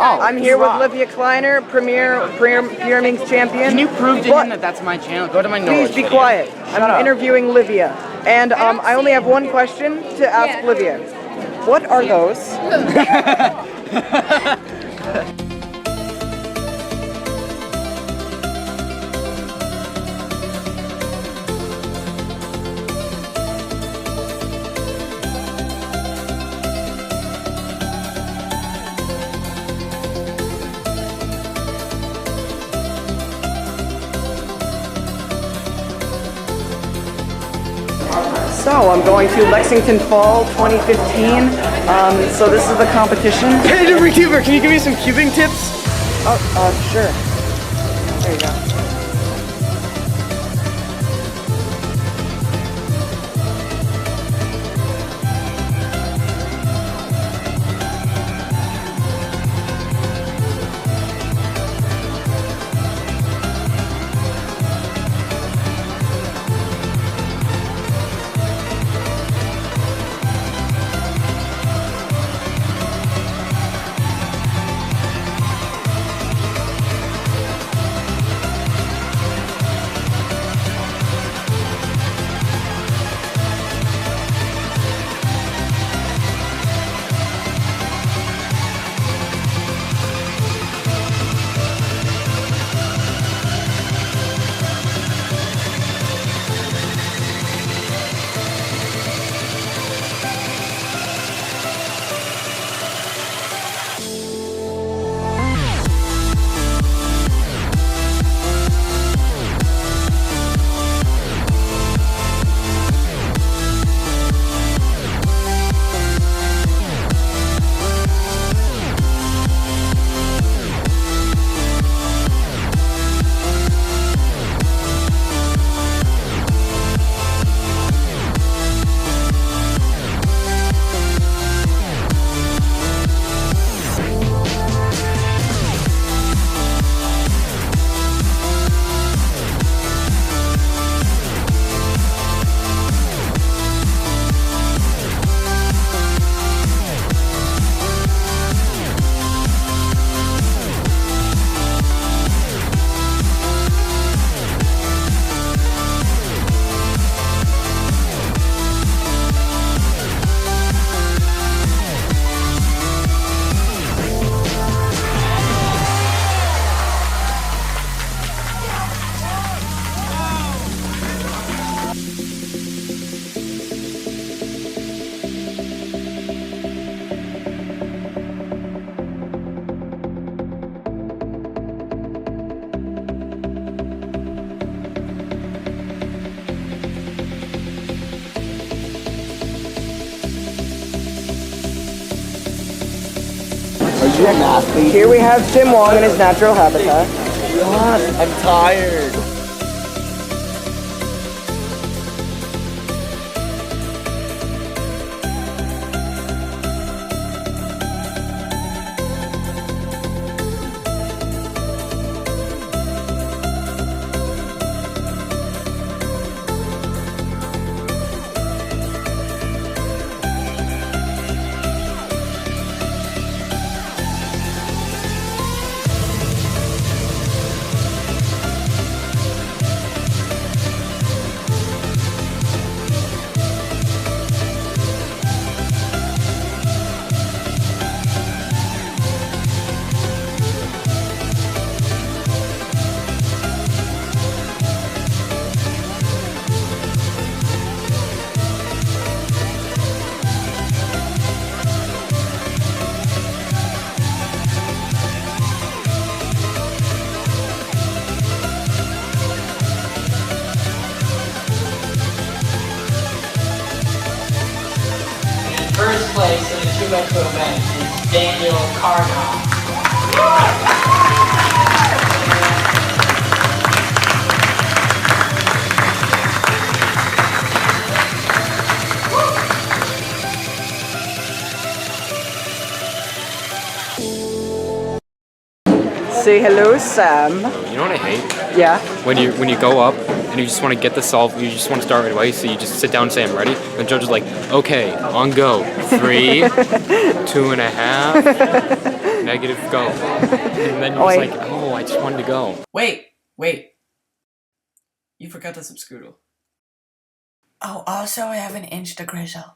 I'm here with Livia Kleiner, Premier Minx champion. Can you prove to him that that's my channel? Go to my Norwich. Please be quiet. I'm interviewing Livia. And I only have one question to ask Livia. What are those? So I'm going to Lexington Fall 2015. So this is the competition. Hey, different cuber, can you give me some cubing tips? Oh, sure. There you go. Here we have Tim Wong in his natural habitat. God, I'm tired. First place in the 2x2 event is Daniel Carnot. Say hello, Sam. You know what I hate? Yeah? When you go up and you just want to get the solve, you just want to start right away, so you just sit down and say I'm ready. And the judge is like, okay, on go. 3, 2.5. negative, go. And then you're just like, oh, I just wanted to go. Wait. You forgot to subscribe. Oh, also I have an Insta grizzle.